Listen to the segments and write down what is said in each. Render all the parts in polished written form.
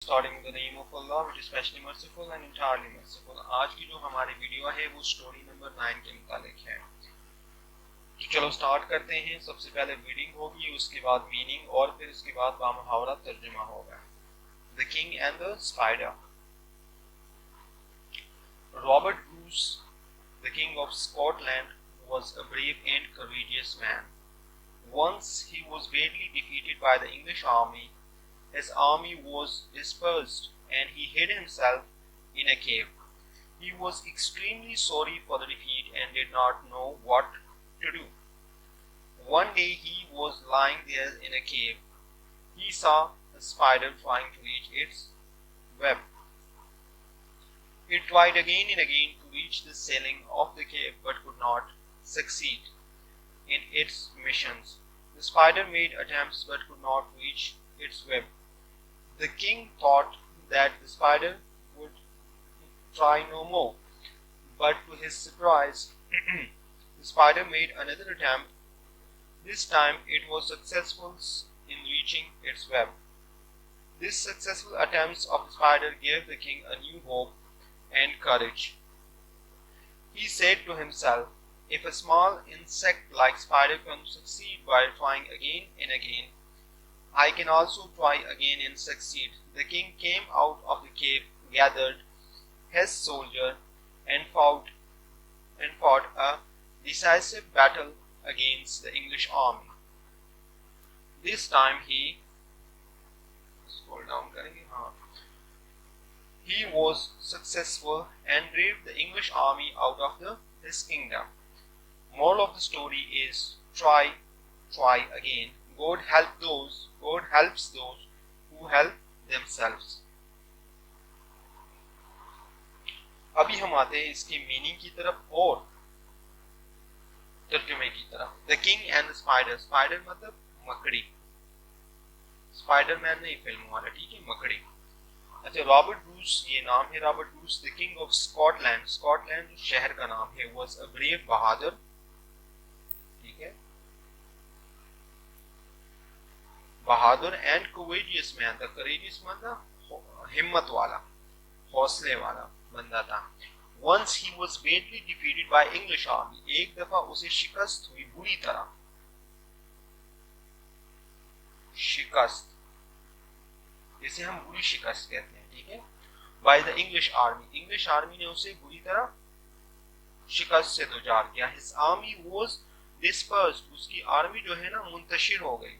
Starting in the name of Allah, which is especially merciful and entirely merciful। आज की जो हमारी video है वो स्टोरी नंबर 9 के मुतालिक है। तो चलो स्टार्ट करते हैं। सबसे पहले रीडिंग होगी, उसके बाद मीनिंग और फिर उसके बाद बामुहावरा तर्जुमा होगा। The King and the Spider। Robert Bruce, the King of Scotland, was a brave and courageous man. Once he was badly defeated by the English army. His army was dispersed and he hid himself in a cave. He was extremely sorry for the defeat and did not know what to do. One day he was lying there in a cave. He saw a spider trying to reach its web. It tried again and again to reach the ceiling of the cave but could not succeed in its missions. The spider made attempts but could not reach its web. The king thought that the spider would try no more, but to his surprise, the spider made another attempt. This time it was successful in reaching its web. This successful attempts of the spider gave the king a new hope and courage. He said to himself, if a small insect like spider can succeed by trying again and again, I can also try again and succeed. The king came out of the cave, gathered his soldiers, and fought a decisive battle against the English army. This time he was successful and drove the English army out of his kingdom. Moral of the story is try again. God helps those who help themselves। अभी हम आते हैं इसकी meaning की तरफ और तर्जुमे की तरफ। The king and the spider. Spider मतलब मकड़ी, स्पाइडरमैन नहीं फिल्म वाला, ठीक है, मकड़ी। अच्छा, रॉबर्ट ब्रूस ये नाम है। Robert Bruce the king of Scotland, Scotland जो शहर का नाम है, वाज अ ब्रेव, बहादुर, ठीक है, बहादुर and courageous man. The courageous मतलब हिम्मत वाला, हौसले वाला बंदा था। Once he was badly defeated by English army। एक दफा उसे शिकस्त हुई, बुरी तरह शिकस्त, जिसे हम बुरी शिकस्त कहते हैं, ठीक है, by the English army। English army ने उसे बुरी तरह शिकस्त से दो जार किया। His army was dispersed। उसकी आर्मी जो है ना मुंतशिर हो गई।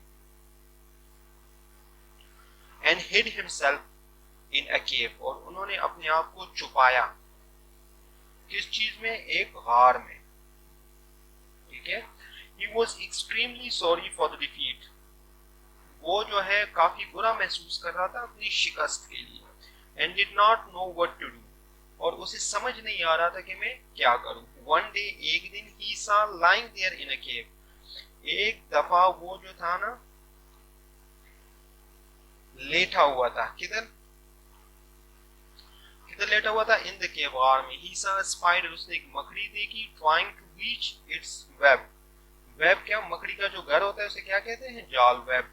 And hid himself in a cave। और उन्होंने अपने आप को छुपाया किस चीज में, एक गार में, ठीक है। He was extremely sorry for the defeat। वो जो है काफी बुरा महसूस कर रहा था अपनी शिकस्त के लिए। And did not know what to do। और उसे समझ नहीं आ रहा था कि मैं क्या करूं। One day एक दिन he saw lying there in a cave। एक दफा वो जो था ना लेटा हुआ था, किधर लेटा हुआ था, इन द केव, गार में। ही सा स्पाइडर। उसने एक मकड़ी देखी, trying to reach its web. Web क्या, मकड़ी का जो घर होता है उसे क्या कहते हैं, जाल, web.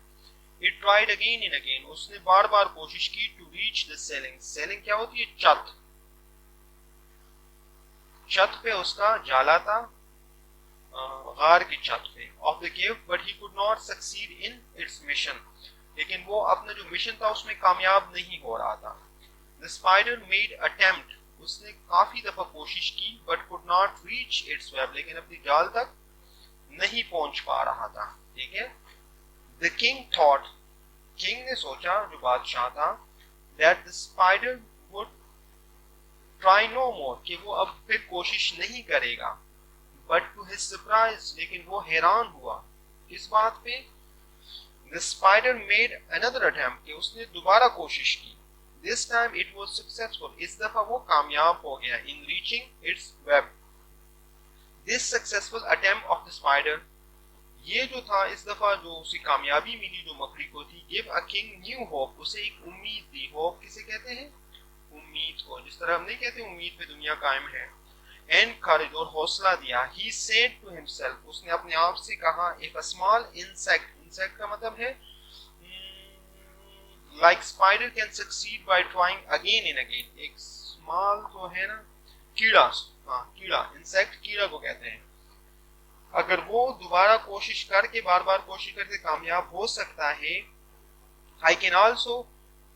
It tried again and again. उसने बार बार कोशिश की to reach the ceiling. Ceiling क्या होती है, छत। छत पे उसका जाला था, गार की छत पे, of the cave, but he could not succeed in its mission. लेकिन वो अपना जो मिशन था उसमें कामयाब नहीं हो रहा था। The spider made attempt। उसने काफी दफा कोशिश की, but could not reach its web। लेकिन अपनी जाल तक नहीं पहुंच पा रहा था, ठीक है। The king thought। किंग ने सोचा, जो बादशाह था, that the spider would try no more। कि वो अब फिर कोशिश नहीं करेगा। But to his surprise। लेकिन वो हैरान हुआ किस बात पे, The spider made another attempt। कि उसने दोबारा कोशिश की। This time it was successful। इस दफा वो कामयाब हो गया in reaching its web। This successful attempt of the spider। ये जो था इस दफा जो उसे कामयाबी मिली जो मकड़ी को थी, give a king new hope। उसे एक उम्मीद दी। होप किसे कहते हैं, उम्मीद को। जिस तरह हम नहीं कहते उम्मीद पे दुनिया कायम है। And courage। और हौसला दिया। He said to himself। उसने अपने आप से कहा, if a small insect। Insect का मतलब है like spider can succeed bye trying again and again. एक स्मॉल जो है ना कीड़ा, हाँ कीड़ा, इंसेक्ट कीड़ा को कहते हैं, अगर वो दोबारा कोशिश करके बार बार कोशिश करके कामयाब हो सकता है, I can also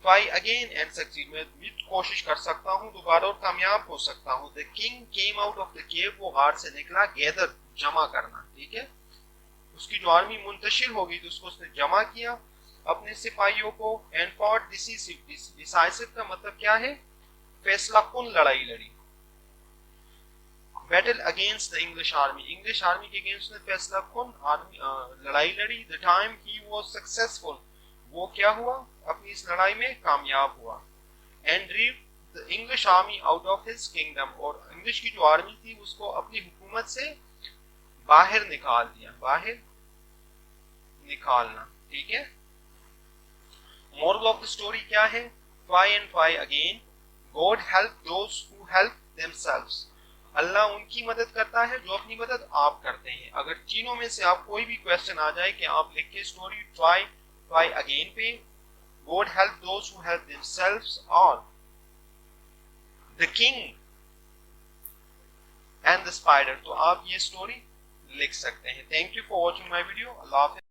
try again and succeed, मैं भी कोशिश कर सकता हूँ दोबारा और कामयाब हो सकता हूँ। The king came out of the cave, वो हार से निकला, गैदर जमा करना, ठीक है, उसकी जो आर्मी मुंतशिर हो गई तो उसको उसने जमा किया अपने सिपाहियों को, एंड फॉट डिसिसिव, डिसाइसिव का मतलब क्या है, फैसला कुन लड़ाई लड़ी, battle against the English army, English army के अगेंस्ट ने फैसला कुन आर्मी लड़ाई लड़ी। The time he was successful, वो क्या हुआ, अपनी इस लड़ाई में कामयाब हुआ। And ड्रीव the English army out of his kingdom, और इंग्लिश की जो आर्मी थी उसको अपनी हुकूमत से बाहर निकाल दिया, बाहर निकालना, ठीक है। मोरल ऑफ द स्टोरी क्या है, try and try again, God help those who help themselves, Allah उनकी मदद करता है जो अपनी मदद आप करते हैं। अगर तीनों में से आप कोई भी क्वेश्चन आ जाए कि आप लिख के स्टोरी ट्राई ट्राई अगेन पे, God help those who help themselves और the king and the spider, तो आप ये स्टोरी लिख सकते हैं। Thank you for watching my video. Allah हाफिज़।